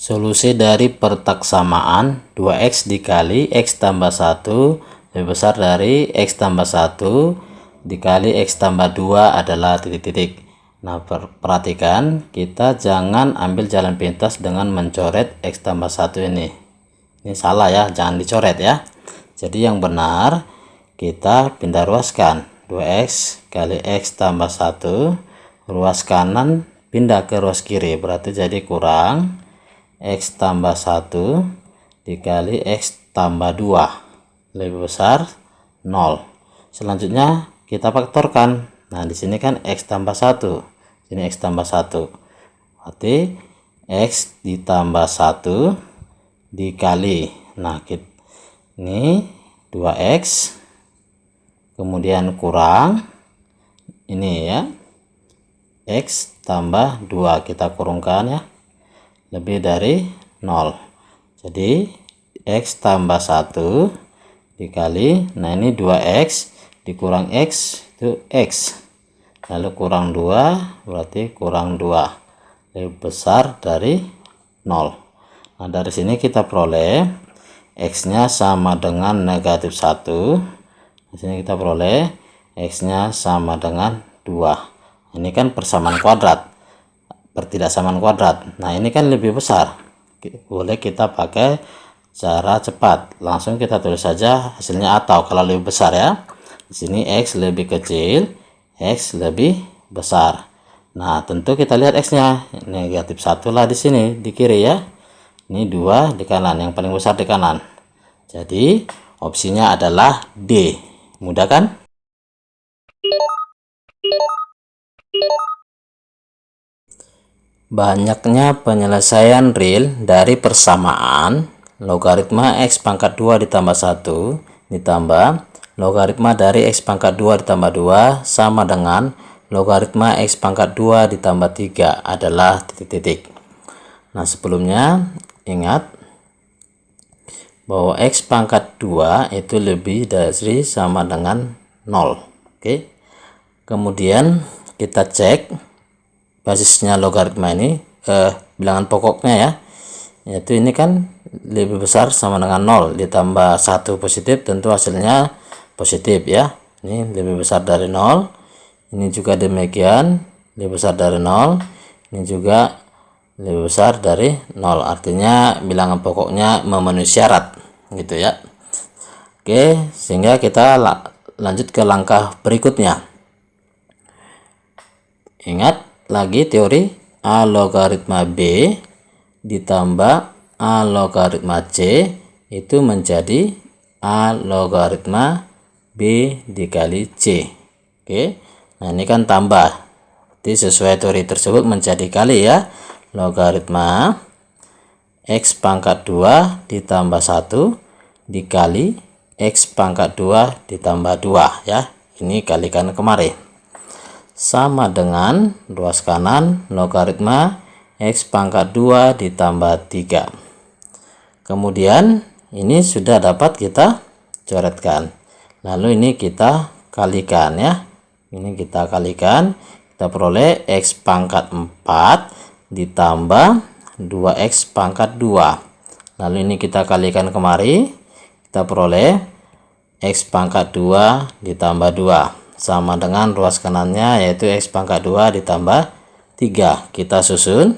Solusi dari pertaksamaan 2x dikali x tambah 1 lebih besar dari x tambah 1 dikali x tambah 2 adalah titik-titik. Nah, perhatikan, kita jangan ambil jalan pintas dengan mencoret x tambah 1 ini. Ini salah ya, jangan dicoret ya. Jadi yang benar kita pindah ruaskan 2x kali x tambah 1, ruas kanan pindah ke ruas kiri, berarti jadi kurang x tambah 1 dikali x tambah 2 lebih besar 0. Selanjutnya kita faktorkan. Nah, di sini kan x tambah 1, sini x tambah 1. Berarti x ditambah 1 dikali. Nah, ini 2x kemudian kurang ini ya, x tambah 2 kita kurungkan ya, lebih dari 0. Jadi x tambah 1 dikali, nah ini 2x dikurang x itu x, lalu kurang 2 berarti kurang 2 lebih besar dari 0. Nah, dari sini kita peroleh x nya sama dengan negatif 1. Di sini kita peroleh x nya sama dengan 2. Ini kan persamaan kuadrat, pertidaksamaan kuadrat. Nah, ini kan lebih besar, boleh kita pakai cara cepat, langsung kita tulis saja hasilnya atau kalau lebih besar ya. Di sini x lebih kecil, x lebih besar. Nah, tentu kita lihat x nya negatif 1 lah di sini di kiri ya, ini 2 di kanan, yang paling besar di kanan. Jadi opsinya adalah D. Mudah kan? Banyaknya penyelesaian real dari persamaan logaritma x pangkat 2 ditambah 1 ditambah logaritma dari x pangkat 2 ditambah 2 sama dengan logaritma x pangkat 2 ditambah 3 adalah titik-titik. Nah, sebelumnya ingat bahwa x pangkat 2 itu lebih dari sama dengan 0. Oke. Kemudian kita cek basisnya logaritma ini, bilangan pokoknya ya, yaitu ini kan lebih besar sama dengan 0 ditambah 1 positif, tentu hasilnya positif ya. Ini lebih besar dari 0, ini juga demikian lebih besar dari 0, ini juga lebih besar dari 0, artinya bilangan pokoknya memenuhi syarat gitu ya. Oke, sehingga kita lanjut ke langkah berikutnya. Ingat lagi teori A logaritma B ditambah A logaritma C itu menjadi A logaritma B dikali C. Oke, nah ini kan tambah, jadi sesuai teori tersebut menjadi kali ya, logaritma x pangkat 2 ditambah 1 dikali x pangkat 2 ditambah 2 ya, ini kalikan kemari, sama dengan ruas kanan logaritma x pangkat 2 ditambah 3. Kemudian ini sudah dapat kita coretkan, lalu ini kita kalikan ya, ini kita kalikan, kita peroleh x pangkat 4 ditambah 2x pangkat 2, lalu ini kita kalikan kemari, kita peroleh x pangkat 2 ditambah 2 sama dengan ruas kanannya yaitu x pangkat 2 ditambah 3. Kita susun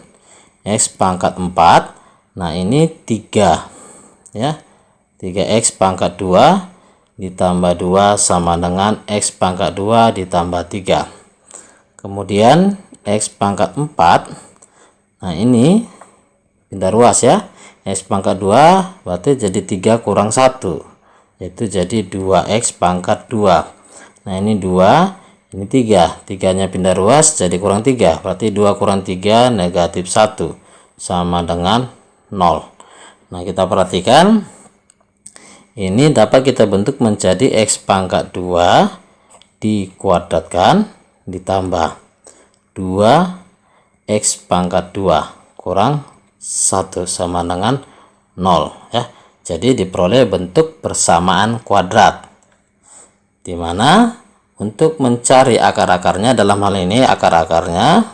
x pangkat 4. Nah, ini 3 ya. 3x pangkat 2 ditambah 2 sama dengan x pangkat 2 ditambah 3. Kemudian x pangkat 4. Nah, ini pindah ruas ya. X pangkat 2 berarti jadi 3 kurang 1, yaitu jadi 2x pangkat 2. Nah, ini 2, ini 3, 3-nya pindah ruas jadi kurang 3, berarti 2 kurang 3 negatif 1 sama dengan 0. Nah, kita perhatikan ini dapat kita bentuk menjadi x pangkat 2 dikuadratkan ditambah 2x pangkat 2 kurang 1 sama dengan 0 ya. Jadi diperoleh bentuk persamaan kuadrat, dimana untuk mencari akar-akarnya, dalam hal ini akar-akarnya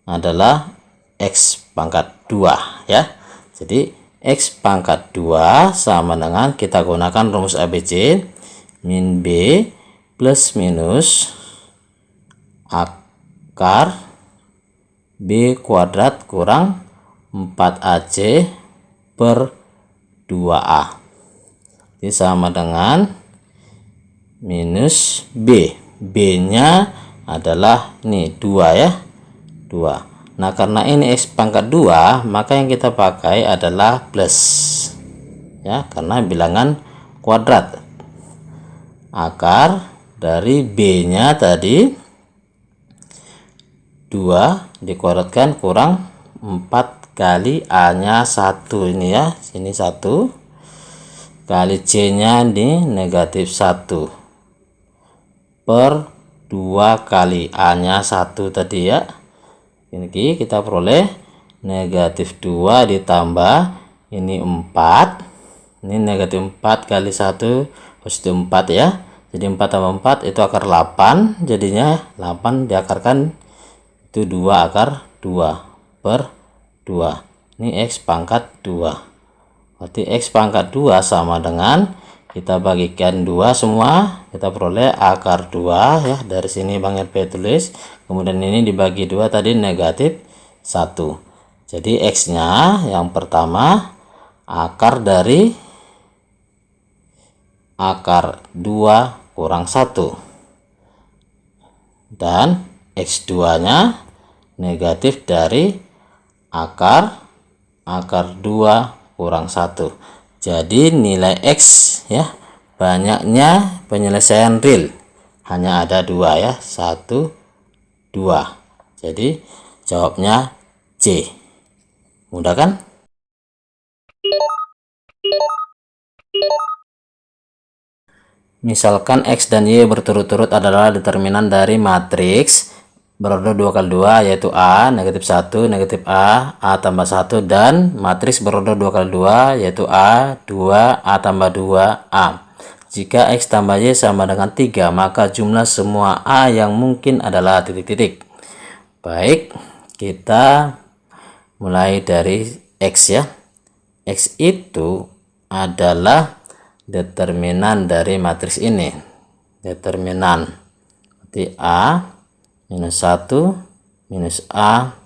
adalah x pangkat 2 ya. Jadi X pangkat 2 sama dengan, kita gunakan rumus ABC, min B plus minus akar B kuadrat kurang 4AC per 2A. Ini sama dengan minus B. B-nya adalah ini 2 ya. 2. Nah, karena ini X pangkat 2, maka yang kita pakai adalah plus. Ya, karena bilangan kuadrat. Akar dari B-nya tadi 2 dikuadratkan kurang 4 kali A-nya 1 ini ya. Sini 1 kali C-nya di negatif 1 per 2 kali A-nya 1 tadi ya. Ini kita peroleh negatif 2 ditambah ini 4. Ini negatif 4 kali 1 positif 4 ya. Jadi 4 tambah 4 itu akar 8. Jadinya 8 diakarkan itu 2 akar 2 per 2. Ini X pangkat 2. Berarti X pangkat 2 sama dengan, kita bagikan 2 semua, kita peroleh akar 2 ya. Dari sini Bang RP tulis, kemudian ini dibagi 2 tadi negatif 1. Jadi X nya yang pertama akar dari akar 2 kurang 1, dan X2 nya negatif dari akar 2 kurang 1. Jadi nilai X ya, banyaknya penyelesaian real hanya ada 2 ya, 1 2. Jadi jawabnya C. Mudah kan? Misalkan X dan Y berturut-turut adalah determinan dari matriks berorder 2 kali 2, yaitu A, negatif 1, negatif A, A tambah 1, dan matriks berorder 2 kali 2, yaitu A, 2, A tambah 2, A. Jika X tambah Y sama dengan 3, maka jumlah semua A yang mungkin adalah titik-titik. Baik, kita mulai dari X ya. X itu adalah determinan dari matriks ini. Determinan berarti A minus 1 minus A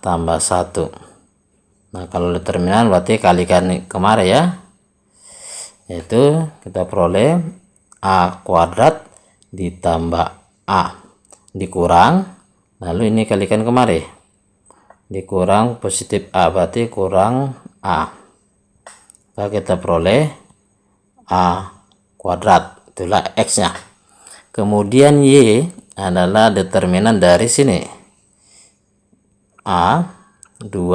tambah 1. Nah, kalau determinan berarti kalikan kemarin ya, yaitu kita peroleh A kuadrat ditambah A dikurang, lalu ini kalikan kemarin, dikurang positif A berarti kurang A. Maka kita peroleh A kuadrat, itulah X nya. Kemudian Y adalah determinan dari sini, A 2,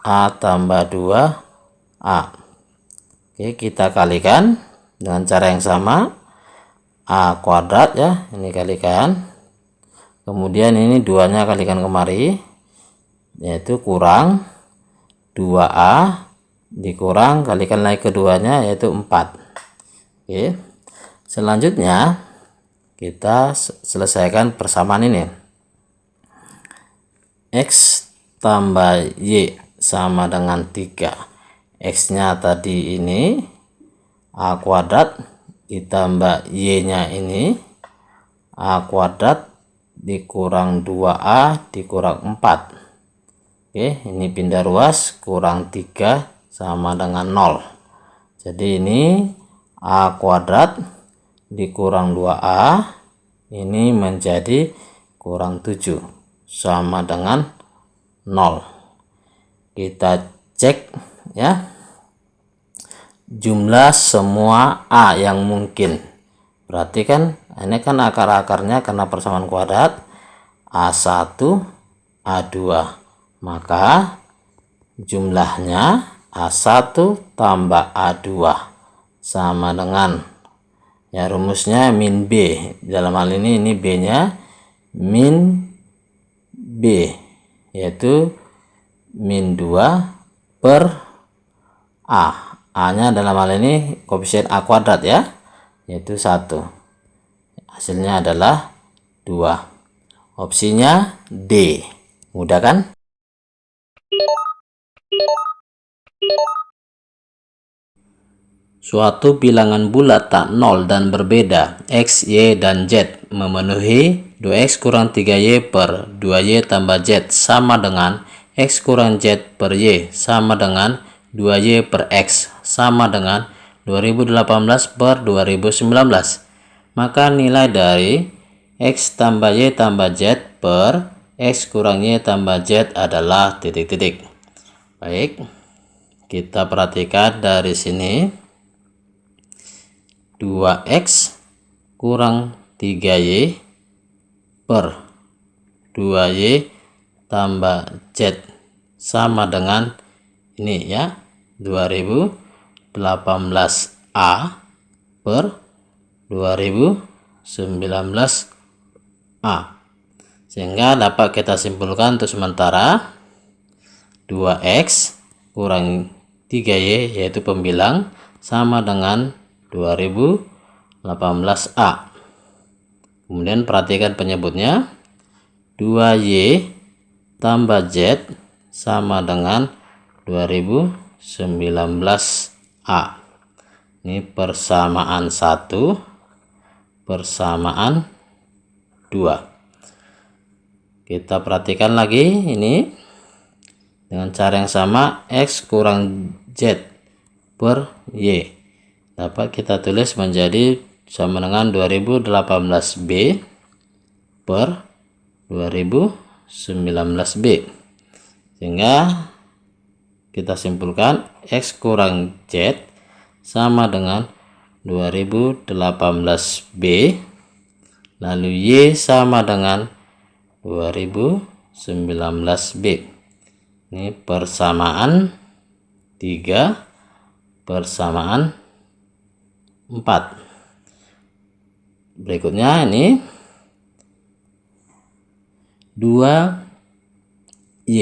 A tambah 2, A. Oke, kita kalikan dengan cara yang sama, A kuadrat ya, ini kalikan, kemudian ini 2 nya kalikan kemari, yaitu kurang 2A dikurang kalikan lagi keduanya, yaitu 4. Oke, selanjutnya kita selesaikan persamaan ini. X tambah Y sama dengan 3. X nya tadi ini A kuadrat ditambah Y nya ini A kuadrat dikurang 2A dikurang 4. Oke, ini pindah ruas, kurang 3 sama dengan 0. Jadi ini A kuadrat dikurang 2A ini menjadi kurang 7 sama dengan 0. Kita cek ya, jumlah semua A yang mungkin. Berarti kan ini kan akar-akarnya karena persamaan kuadrat, A1 A2, maka jumlahnya A1 tambah A2 sama dengan, ya rumusnya min B. Dalam hal ini B nya min B, yaitu min 2 per A. A nya dalam hal ini koefisien A kuadrat ya, yaitu 1. Hasilnya adalah 2. Opsinya D. Mudah kan? Suatu bilangan bulat tak nol dan berbeda, X, Y, dan Z memenuhi 2X kurang 3Y per 2Y tambah Z sama dengan X kurang Z per Y sama dengan 2Y per X sama dengan 2018 per 2019. Maka nilai dari X tambah Y tambah Z per X kurang Y tambah Z adalah titik-titik. Baik, kita perhatikan dari sini. 2X kurang 3Y per 2Y tambah Z sama dengan ini ya, 2018A per 2019A. Sehingga dapat kita simpulkan untuk sementara 2X kurang 3Y yaitu pembilang sama dengan 2018A. Kemudian perhatikan penyebutnya, 2Y tambah Z sama dengan 2019A. Ini persamaan 1, persamaan 2. Kita perhatikan lagi ini dengan cara yang sama, X kurang Z per Y dapat kita tulis menjadi sama dengan 2018B per 2019B. Sehingga kita simpulkan X kurang Z sama dengan 2018B, lalu Y sama dengan 2019B. Ini persamaan 3, persamaan 4. Berikutnya ini 2Y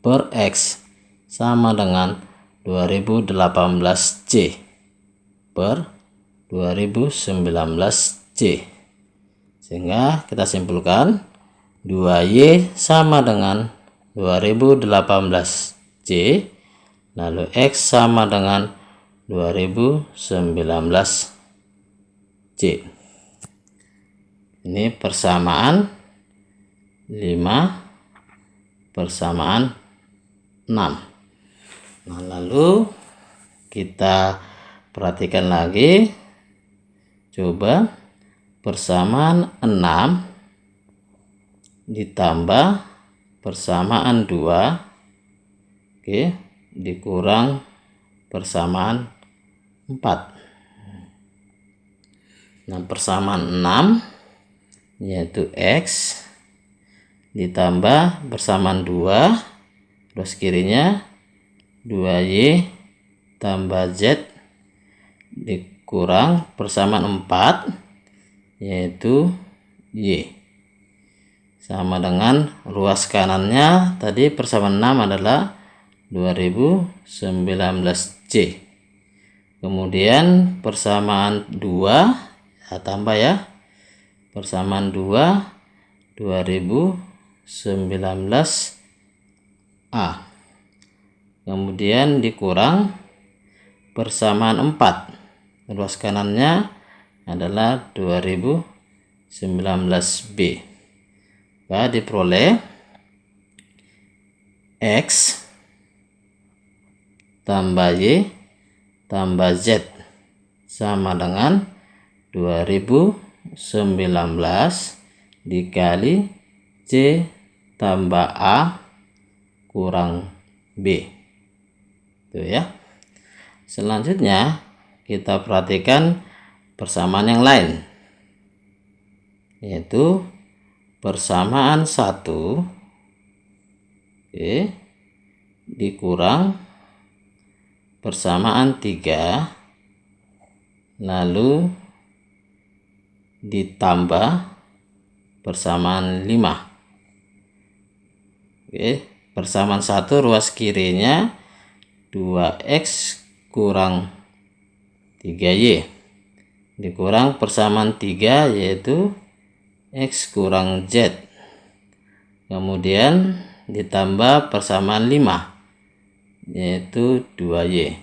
per X sama dengan 2018C per 2019C. Sehingga kita simpulkan 2Y sama dengan 2018C, lalu X sama dengan 2019C. Ini persamaan 5, persamaan 6. Nah, lalu kita perhatikan lagi, coba persamaan 6 ditambah persamaan 2, oke, dikurang persamaan 4. Nah, persamaan 6 yaitu X ditambah persamaan 2, terus kirinya 2Y tambah Z dikurang persamaan 4 yaitu Y sama dengan ruas kanannya tadi persamaan 6 adalah 2019C. Kemudian persamaan 2 tambah ya, persamaan 2 2019A, kemudian dikurang persamaan 4, ruas kanannya adalah 2019B. Maka diperoleh X tambah Y tambah Z sama dengan 2019 dikali C tambah A kurang B. Itu ya. Selanjutnya kita perhatikan persamaan yang lain, yaitu persamaan 1 dikurang persamaan 3 lalu ditambah persamaan 5. Persamaan 1 ruas kirinya 2X kurang 3Y dikurang persamaan 3 yaitu X kurang Z, kemudian ditambah persamaan 5 yaitu 2Y.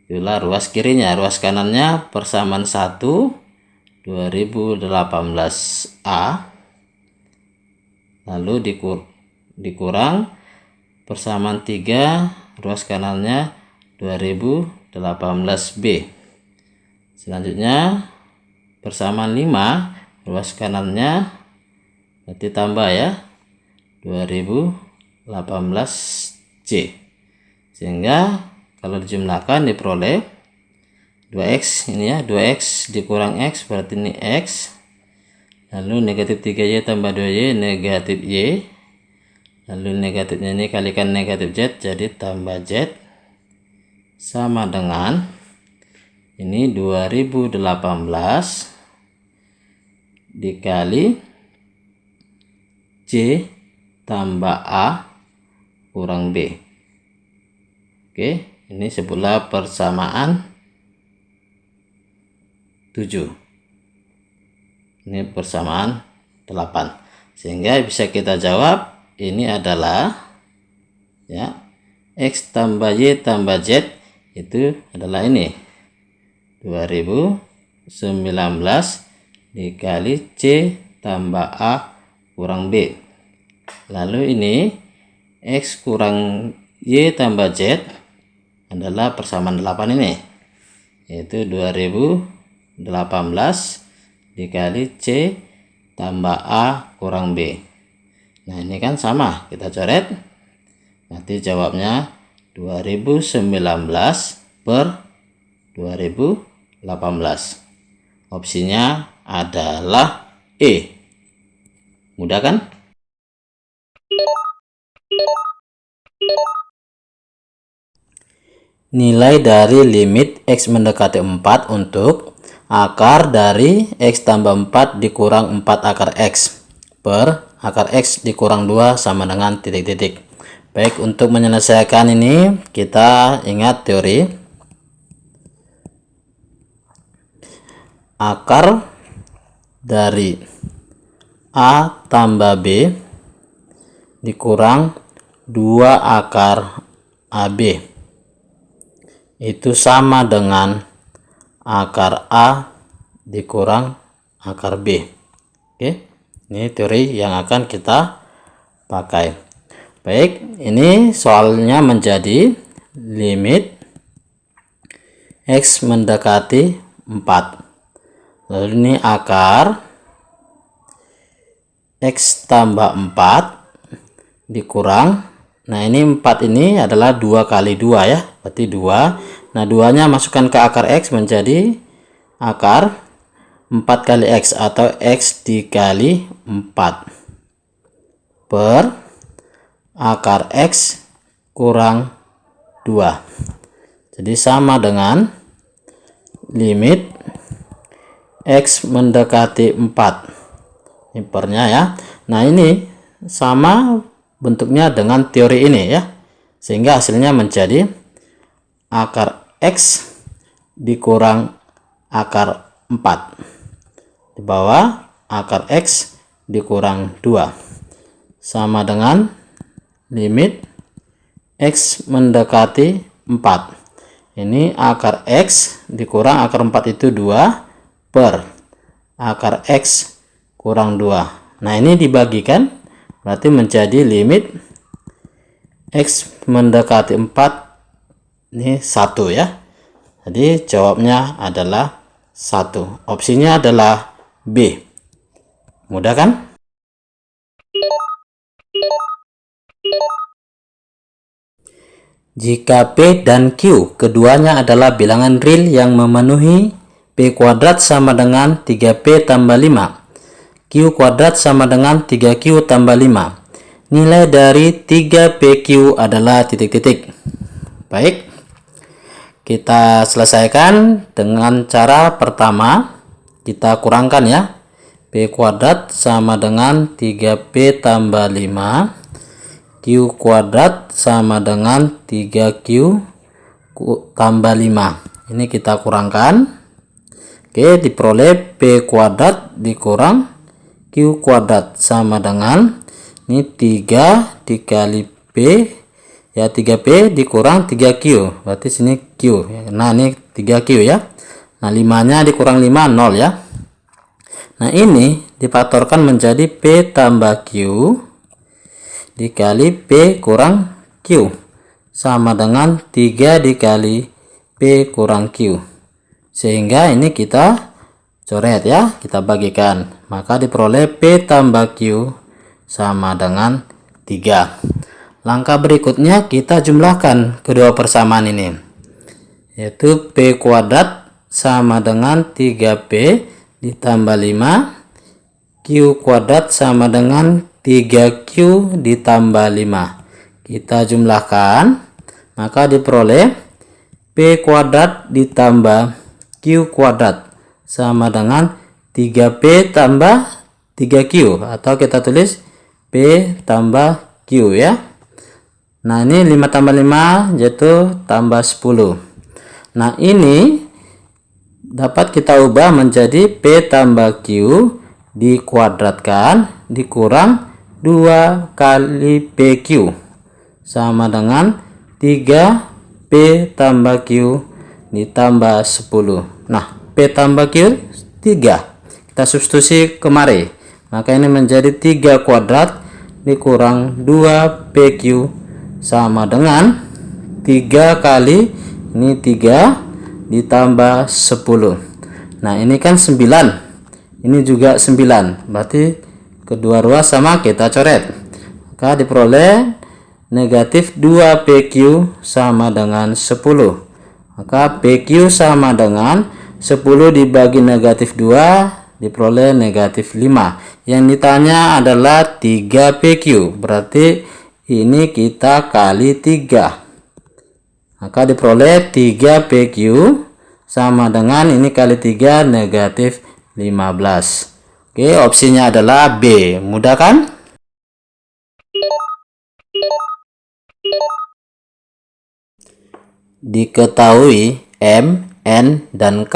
Itulah ruas kirinya. Ruas kanannya persamaan 1 2018A, lalu dikurang persamaan 3 ruas kanannya 2018B. Selanjutnya persamaan 5 ruas kanannya berarti tambah ya 2018C, sehingga kalau dijumlahkan diperoleh 2x ini ya, 2x dikurang x berarti ini x, lalu negatif 3y tambah 2y negatif y, lalu negatifnya ini kalikan negatif z jadi tambah z, sama dengan ini 2018 dikali C tambah A kurang B. Oke, ini sebutlah persamaan 7. Ini persamaan 8. Sehingga bisa kita jawab ini adalah ya x tambah y tambah z itu adalah ini 2019 dikali C tambah A kurang B. Lalu ini x kurang y tambah z adalah persamaan 8 ini, yaitu 2018 dikali C tambah A kurang B. Nah ini kan sama, kita coret, nanti jawabnya 2019 per 2018. Opsinya adalah E. Mudah kan? Nilai dari limit x mendekati 4 untuk akar dari x tambah 4 dikurang 4 akar x per akar x dikurang 2 sama dengan titik-titik. Baik, untuk menyelesaikan ini kita ingat teori. Akar dari A tambah B dikurang 2 akar AB itu sama dengan akar A dikurang akar B. Oke, ini teori yang akan kita pakai. Baik, ini soalnya menjadi limit x mendekati 4. Lalu ini akar x tambah 4 dikurang, nah ini 4 ini adalah 2 kali 2 ya, berarti 2. Nah 2 nya masukkan ke akar x menjadi akar 4 kali x atau x dikali 4 per akar x kurang 2. Jadi sama dengan limit x mendekati 4. Ini pernya ya. Nah ini sama bentuknya dengan teori ini ya, sehingga hasilnya menjadi akar x dikurang akar 4 di bawah akar x dikurang 2 sama dengan limit x mendekati 4. Ini akar x dikurang akar 4 itu 2 per akar x kurang 2. Nah ini dibagikan berarti menjadi limit x mendekati 4 ini 1 ya. Jadi jawabnya adalah 1. Opsinya adalah B. Mudah kan? Jika P dan Q keduanya adalah bilangan real yang memenuhi P kuadrat sama dengan 3P tambah 5. Q kuadrat sama dengan 3Q tambah 5. Nilai dari 3PQ adalah titik-titik. Baik, kita selesaikan dengan cara pertama. Kita kurangkan ya. P kuadrat sama dengan 3P tambah 5. Q kuadrat sama dengan 3Q tambah 5. Ini kita kurangkan. Oke, diperoleh P kuadrat dikurang Q kuadrat sama dengan ini 3 dikali P ya 3P dikurang 3Q, berarti sini Q. Nah ini 3Q ya. Nah 5-nya dikurang 5 0 ya. Nah ini difaktorkan menjadi P tambah Q dikali P kurang Q sama dengan 3 dikali P kurang Q. Sehingga ini kita coret ya, kita bagikan. Maka diperoleh P tambah Q sama dengan 3. Langkah berikutnya kita jumlahkan kedua persamaan ini, yaitu P kuadrat sama dengan 3P ditambah 5, Q kuadrat sama dengan 3Q ditambah 5. Kita jumlahkan, maka diperoleh P kuadrat ditambah Q kuadrat sama dengan 3P tambah 3Q, atau kita tulis P tambah Q ya. Nah ini 5 tambah 5 yaitu tambah 10. Nah ini dapat kita ubah menjadi P tambah Q dikuadratkan dikurang 2 kali PQ sama dengan 3P tambah Q ditambah 10. Nah P tambah Q 3, kita substitusi kemari, maka ini menjadi 3 kuadrat dikurang 2PQ sama dengan 3 kali ini 3 ditambah 10. Nah ini kan 9, ini juga 9, berarti kedua ruas sama, kita coret. Maka diperoleh negatif 2PQ sama dengan 10. Maka PQ sama dengan 10 dibagi negatif 2, diperoleh negatif 5. Yang ditanya adalah 3PQ, berarti ini kita kali 3. Maka diperoleh 3PQ sama dengan ini kali 3 negatif 15. Oke, opsinya adalah B. Mudah kan? Diketahui M, N, dan K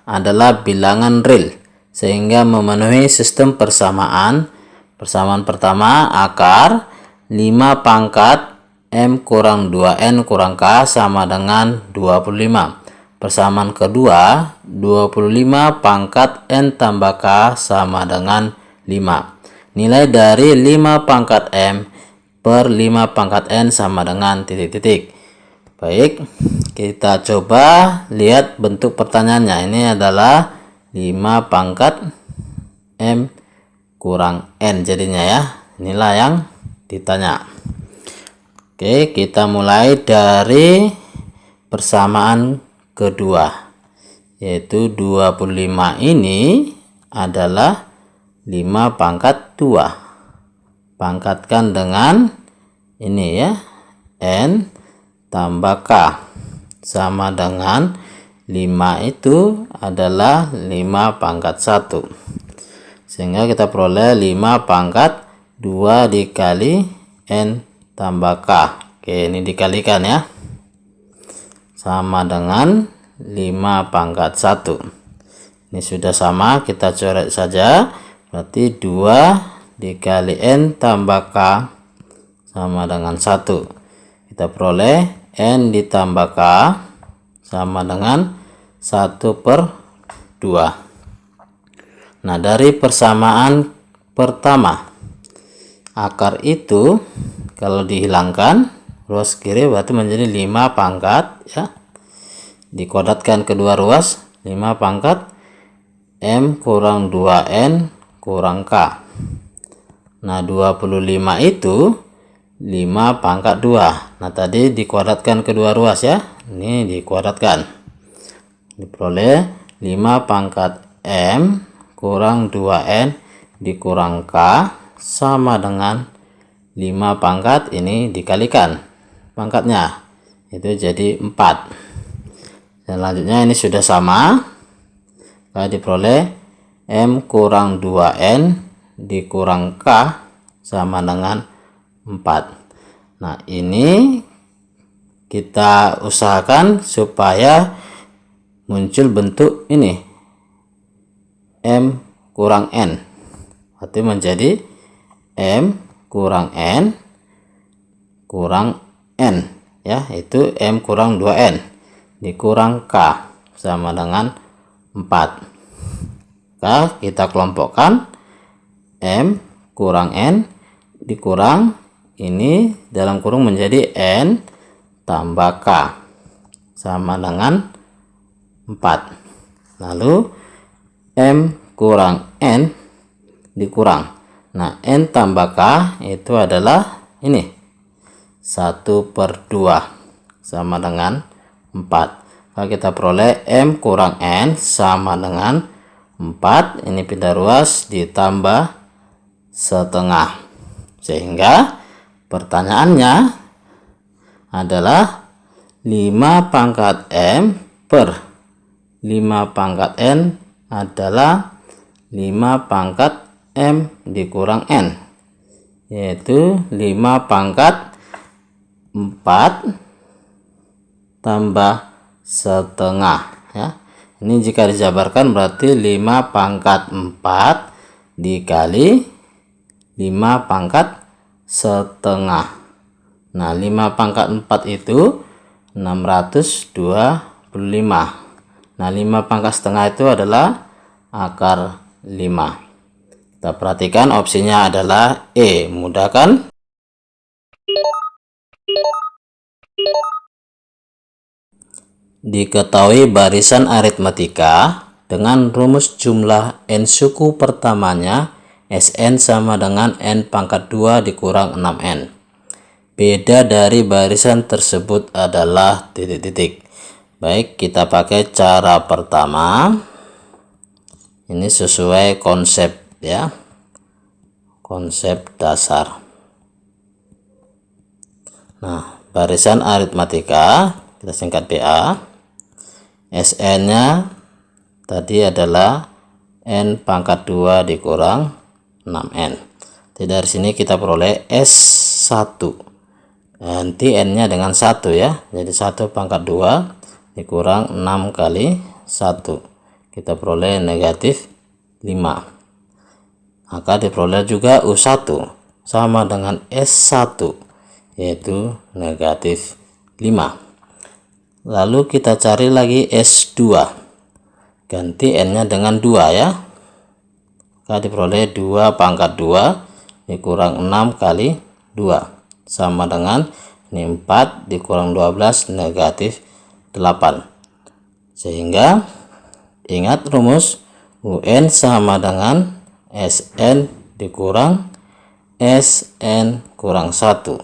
adalah bilangan real, sehingga memenuhi sistem persamaan. Persamaan pertama, akar 5 pangkat M kurang 2N kurang K sama dengan 25. Persamaan kedua, 25 pangkat N tambah K sama dengan 5. Nilai dari 5 pangkat M per 5 pangkat N sama dengan titik-titik. Baik, kita coba lihat bentuk pertanyaannya. Ini adalah 5 pangkat M kurang N jadinya ya. Inilah yang ditanya. Oke, kita mulai dari persamaan kedua, yaitu 25 ini adalah 5 pangkat 2. Pangkatkan dengan ini ya, N tambah K sama dengan 5 itu adalah 5 pangkat 1. Sehingga kita peroleh 5 pangkat 2 dikali N tambah K. Oke, ini dikalikan ya. Sama dengan 5 pangkat 1. Ini sudah sama, kita coret saja. Berarti 2 dikali N tambah K sama dengan 1. Kita peroleh N ditambah K sama dengan 1/2. Nah, dari persamaan pertama, akar itu kalau dihilangkan ruas kiri berarti menjadi 5 pangkat ya, dikuadratkan kedua ruas 5 pangkat M kurang 2N kurang K. Nah 25 itu 5 pangkat 2. Nah tadi dikuadratkan kedua ruas ya, ini dikuadratkan, diperoleh 5 pangkat M kurang 2N dikurang K sama dengan 5 pangkat ini dikalikan pangkatnya, itu jadi 4. Selanjutnya ini sudah sama, diperoleh M kurang 2N dikurang K sama dengan 4. Nah ini kita usahakan supaya muncul bentuk ini M kurang N, berarti menjadi M kurang N kurang N ya, itu M kurang 2N dikurang K sama dengan 4. K kita kelompokkan, M kurang N dikurang ini dalam kurung menjadi N tambah K sama dengan 4. Lalu M kurang N dikurang, nah N tambah K itu adalah ini 1/2 sama dengan 4. Kalau kita peroleh M kurang N sama dengan 4, ini pindah ruas ditambah setengah, sehingga pertanyaannya adalah 5 pangkat M per 5 pangkat N adalah 5 pangkat M dikurang N, yaitu 5 pangkat 4 tambah setengah ya. Ini jika dijabarkan berarti 5 pangkat 4 dikali 5 pangkat setengah. Nah 5 pangkat 4 itu 625. Nah 5 pangkat setengah itu adalah akar 5. Kita perhatikan opsinya adalah E, mudah kan? Diketahui barisan aritmatika dengan rumus jumlah n suku pertamanya Sn sama dengan n pangkat 2 dikurang 6n. Beda dari barisan tersebut adalah titik-titik. Baik, kita pakai cara pertama. Ini sesuai konsep ya, konsep dasar. Nah, barisan aritmatika kita singkat BA. Sn nya tadi adalah n pangkat 2 dikurang 6n. Jadi dari sini kita peroleh S1, nanti n nya dengan 1 ya, jadi 1 pangkat 2 dikurang 6 kali 1, kita peroleh negatif 5. Maka diperoleh juga U1 sama dengan S1, yaitu negatif 5. Lalu kita cari lagi S2, ganti n nya dengan 2 ya, maka diperoleh 2 pangkat 2 dikurang 6 kali 2 sama dengan ini 4 dikurang 12 negatif 8. Sehingga ingat rumus UN sama dengan Sn dikurang Sn kurang 1.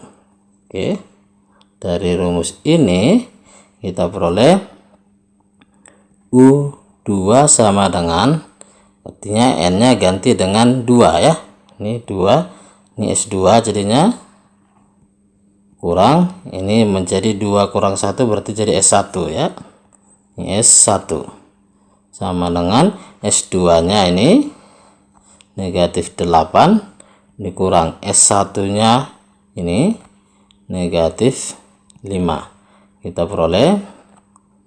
Oke, dari rumus ini kita peroleh U2 sama dengan, artinya n nya ganti dengan 2 ya, ini 2, ini S2 jadinya kurang, ini menjadi 2 kurang 1 berarti jadi S1 ya, ini S1 sama dengan S2 nya ini negatif 8 dikurang S1 nya ini negatif 5, kita peroleh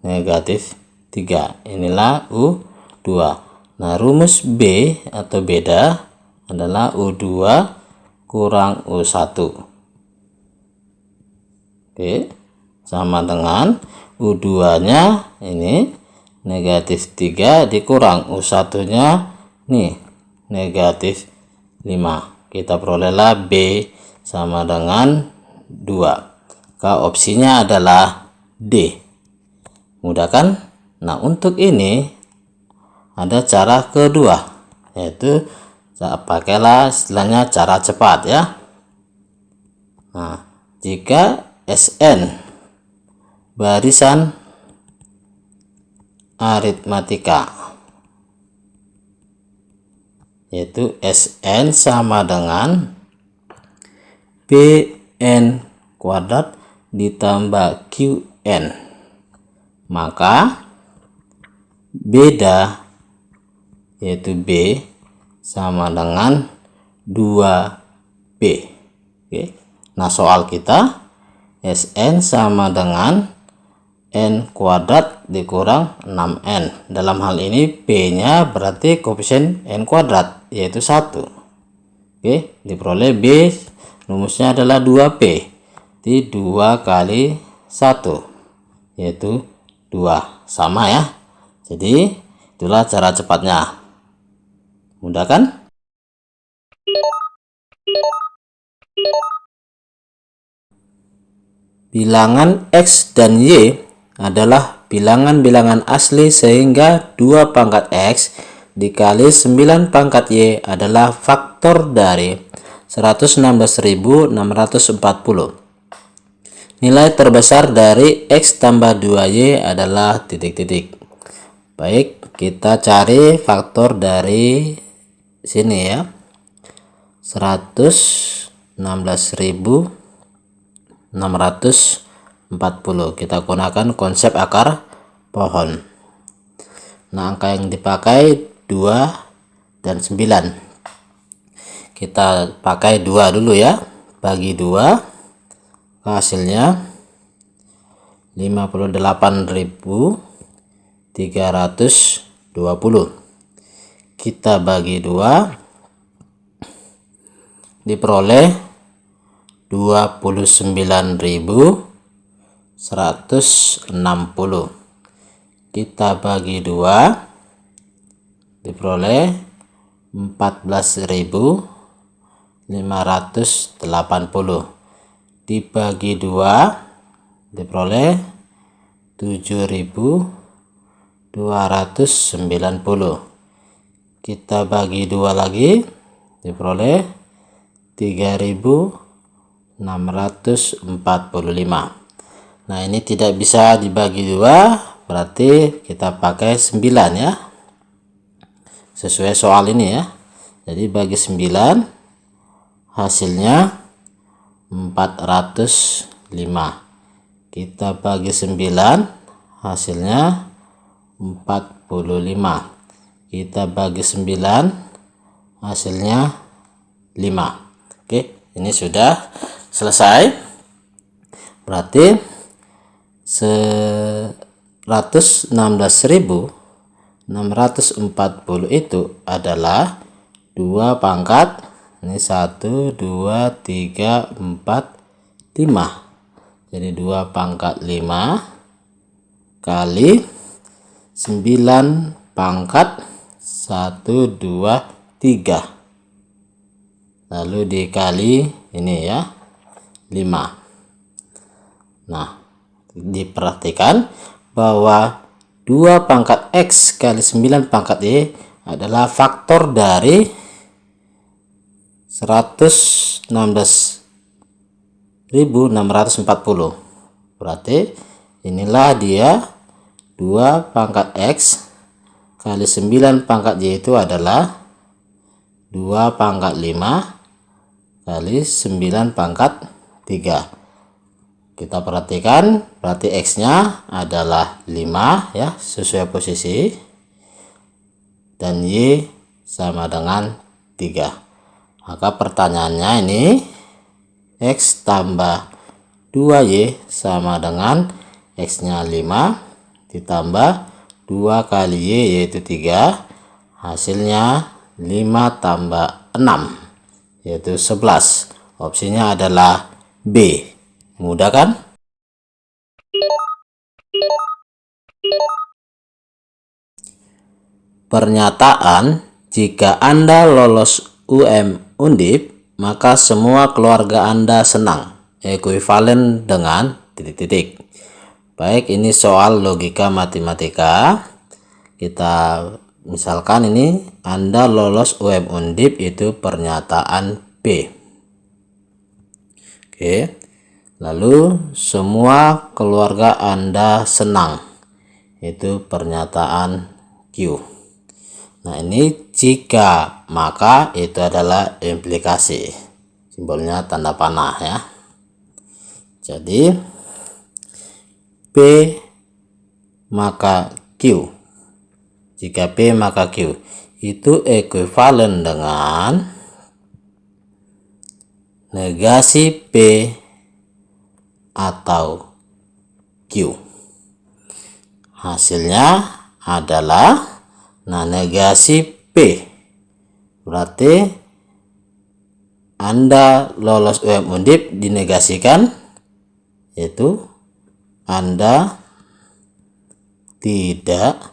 negatif 3. Inilah U2. Nah rumus B atau beda adalah U2 kurang U1. Oke, sama dengan U2 nya ini negatif 3 dikurang U1 nya nih negatif 5, kita perolehlah B sama dengan 2. Opsinya adalah D, mudah kan? Nah untuk ini ada cara kedua, yaitu pakailah istilahnya cara cepat ya. Nah jika Sn barisan aritmatika, yaitu Sn sama dengan Bn kuadrat ditambah Qn, maka beda yaitu B sama dengan 2B. Oke. Nah soal kita Sn sama dengan n kuadrat dikurang 6n. Dalam hal ini B nya berarti koefisien n kuadrat yaitu 1. Oke, diperoleh B rumusnya adalah 2P. berarti 2 kali 1 yaitu 2, sama ya. Jadi itulah cara cepatnya. Mudah kan? Bilangan X dan Y adalah bilangan-bilangan asli sehingga 2 pangkat X dikali 9 pangkat Y adalah faktor dari 116.640. Nilai terbesar dari X tambah 2Y adalah titik-titik. Baik, kita cari faktor dari sini ya. 116.640. Kita gunakan konsep akar pohon. Nah, angka yang dipakai 2 dan 9. Kita pakai 2 dulu ya. Bagi 2, hasilnya 58.320. Kita bagi 2, diperoleh 29.160. Kita bagi 2, diperoleh 14.580. Dibagi 2, diperoleh 7.290. Kita bagi 2 lagi, diperoleh 3.645. Nah, ini tidak bisa dibagi 2, berarti kita pakai 9 ya, sesuai soal ini ya. Jadi bagi 9, hasilnya 405. Kita bagi 9, hasilnya 45. Kita bagi 9, hasilnya 5. Oke, ini sudah selesai. Berarti 116.640 itu adalah 2 pangkat, ini 1, 2, 3, 4, 5. Jadi 2 pangkat 5 kali 9 pangkat 1, 2, 3. Lalu dikali ini ya, 5. Nah, diperhatikan bahwa 2 pangkat X kali 9 pangkat Y adalah faktor dari 116.640. Berarti inilah dia 2 pangkat X kali 9 pangkat Y itu adalah 2 pangkat 5 kali 9 pangkat 3. Kita perhatikan, berarti X nya adalah 5 ya, sesuai posisi, dan Y sama dengan 3. Maka pertanyaannya ini X tambah 2Y sama dengan X nya 5 ditambah 2 kali Y yaitu 3, hasilnya 5 tambah 6 yaitu 11. Opsinya adalah B. Mudah kan? Pernyataan, jika Anda lolos Undip, maka semua keluarga Anda senang, ekuivalen dengan titik-titik. Baik, ini soal logika matematika. Kita misalkan ini Anda lolos Undip, itu pernyataan B. Oke, lalu semua keluarga Anda senang, itu pernyataan Q. Nah, ini jika, maka itu adalah implikasi, simbolnya tanda panah ya. Jadi P maka Q, jika P maka Q itu ekuivalen dengan negasi P atau Q. Hasilnya adalah, nah, negasi P, berarti Anda lolos Undip dinegasikan yaitu Anda tidak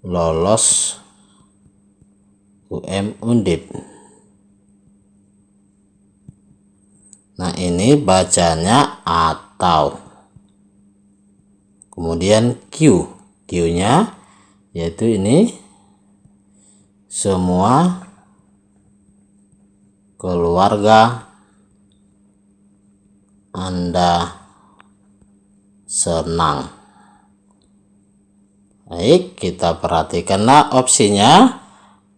lolos Undip. Nah, ini bacanya atau. Kemudian Q-nya yaitu ini semua keluarga Anda senang. Baik, kita perhatikanlah opsinya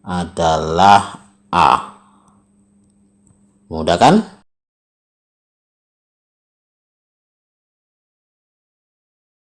adalah A. Mudah kan?